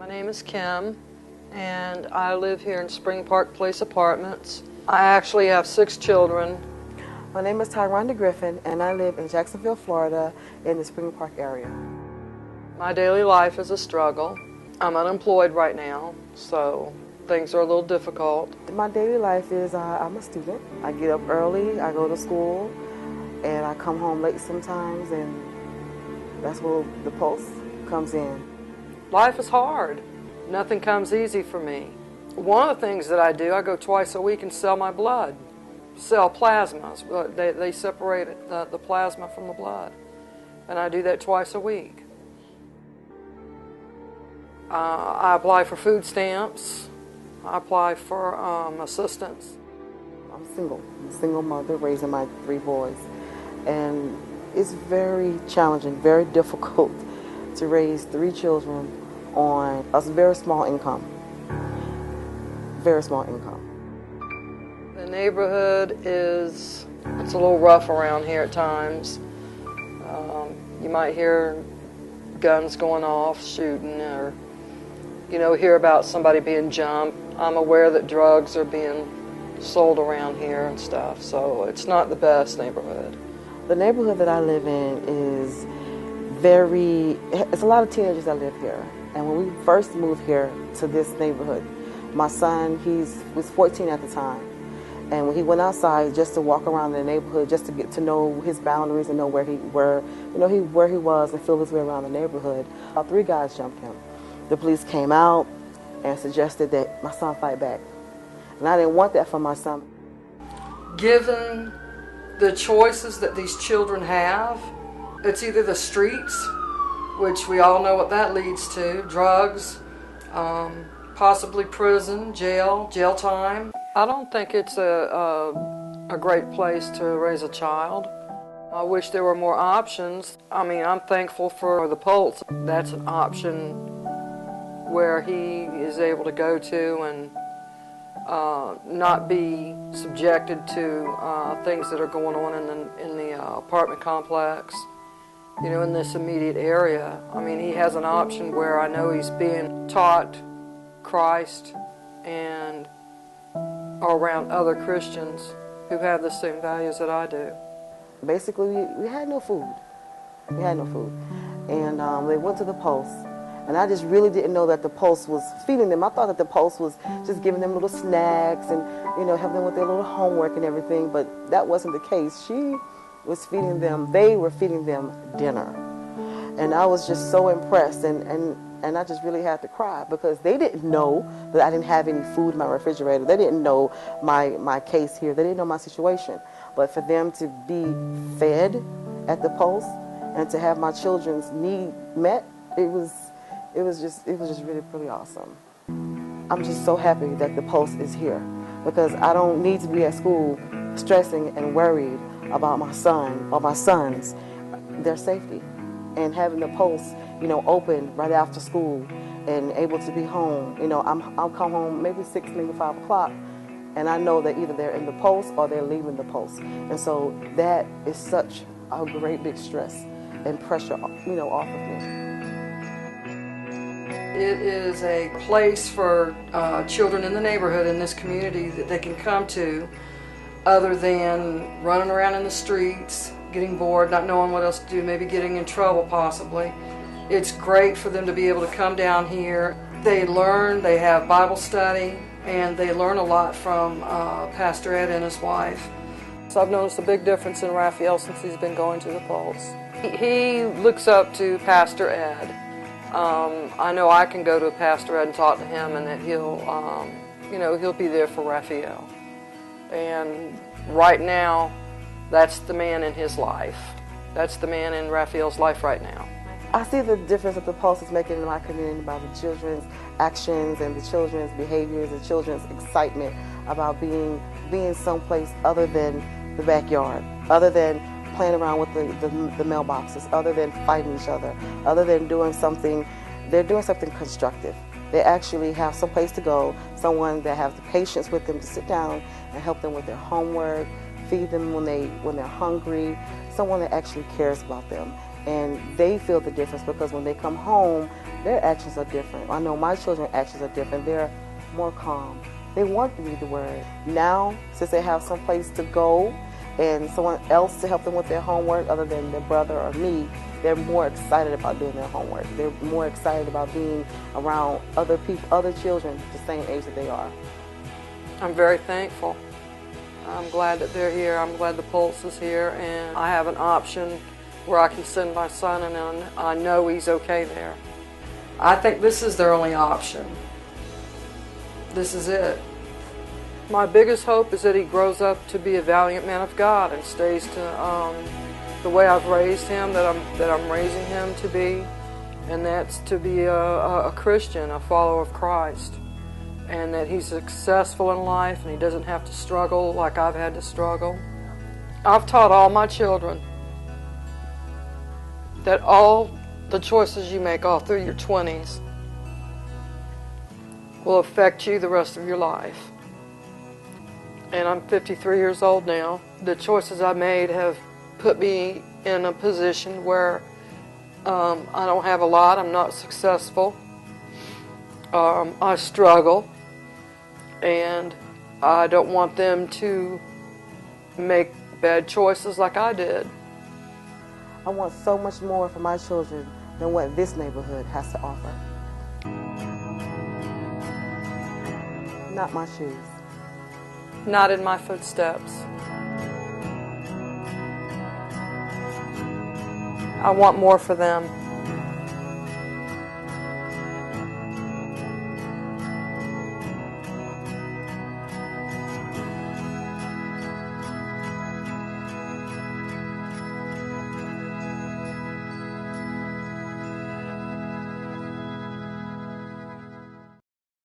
My name is Kim, and I live here in Spring Park Place Apartments. I actually have 6 children. My name is Tyronda Griffin, and I live in Jacksonville, Florida, in the Spring Park area. My daily life is a struggle. I'm unemployed right now, so things are a little difficult. My daily life is I'm a student. I get up early, I go to school, and I come home late sometimes, and that's where the pulse comes in. Life is hard. Nothing comes easy for me. One of the things that I do, I go twice a week and sell my blood. Sell plasmas. They separate the plasma from the blood. And I do that twice a week. I apply for food stamps. I apply for assistance. I'm single. I'm a single mother raising my 3 boys. And it's very challenging, very difficult to raise 3 children on a very small income. Very small income. The neighborhood it's a little rough around here at times. You might hear guns going off, shooting, or hear about somebody being jumped. I'm aware that drugs are being sold around here and stuff, so it's not the best neighborhood. The neighborhood that I live in is it's a lot of teenagers that live here. And when we first moved here to this neighborhood, my son, he was 14 at the time. And when he went outside just to walk around the neighborhood, just to get to know his boundaries and know where he was and feel his way around the neighborhood, 3 guys jumped him. The police came out and suggested that my son fight back. And I didn't want that for my son. Given the choices that these children have, it's either the streets, which we all know what that leads to, drugs, possibly prison, jail time. I don't think it's a great place to raise a child. I wish there were more options. I mean, I'm thankful for the Pulse. That's an option where he is able to go to and not be subjected to things that are going on in the apartment complex. In this immediate area. I mean, he has an option where I know he's being taught Christ and around other Christians who have the same values that I do. Basically, we had no food. We had no food. And they went to the Pulse. And I just really didn't know that the Pulse was feeding them. I thought that the Pulse was just giving them little snacks and, helping them with their little homework and everything. But that wasn't the case. She was feeding them, they were feeding them dinner. And I was just so impressed, and I just really had to cry because they didn't know that I didn't have any food in my refrigerator. They didn't know my case here. They didn't know my situation. But for them to be fed at the Pulse and to have my children's need met, it was just really awesome. I'm just so happy that the Pulse is here because I don't need to be at school stressing and worried about my son or my sons, their safety, and having the Pulse, open right after school and able to be home. I'll come home maybe 6, maybe 5 o'clock, and I know that either they're in the Pulse or they're leaving the Pulse, and so that is such a great big stress and pressure, off of me. It is a place for children in the neighborhood, in this community, that they can come to other than running around in the streets, getting bored, not knowing what else to do, maybe getting in trouble possibly. It's great for them to be able to come down here. They learn, they have Bible study, and they learn a lot from Pastor Ed and his wife. So I've noticed a big difference in Raphael since he's been going to the Pulse. He looks up to Pastor Ed. I know I can go to Pastor Ed and talk to him, and that he'll be there for Raphael. And right now, that's the man in his life. That's the man in Raphael's life right now. I see the difference that the Pulse is making in my community about the children's actions and the children's behaviors, the children's excitement about being someplace other than the backyard, other than playing around with the mailboxes, other than fighting each other, other than doing something. They're doing something constructive. They actually have some place to go, someone that has the patience with them to sit down and help them with their homework, feed them when they're hungry, someone that actually cares about them. And they feel the difference because when they come home, their actions are different. I know my children's actions are different. They're more calm. They want to read the Word. Now, since they have some place to go and someone else to help them with their homework other than their brother or me, they're more excited about doing their homework. They're more excited about being around other people, other children the same age that they are. I'm very thankful. I'm glad that they're here. I'm glad the Pulse is here, and I have an option where I can send my son, and I know he's okay there. I think this is their only option. This is it. My biggest hope is that he grows up to be a valiant man of God and stays to the way I've raised him, that I'm raising him to be, and that's to be a Christian, a follower of Christ, and that he's successful in life and he doesn't have to struggle like I've had to struggle. I've taught all my children that all the choices you make all through your 20s will affect you the rest of your life. And I'm 53 years old now. The choices I made have put me in a position where I don't have a lot, I'm not successful, I struggle, and I don't want them to make bad choices like I did. I want so much more for my children than what this neighborhood has to offer. Not my shoes. Not in my footsteps. I want more for them.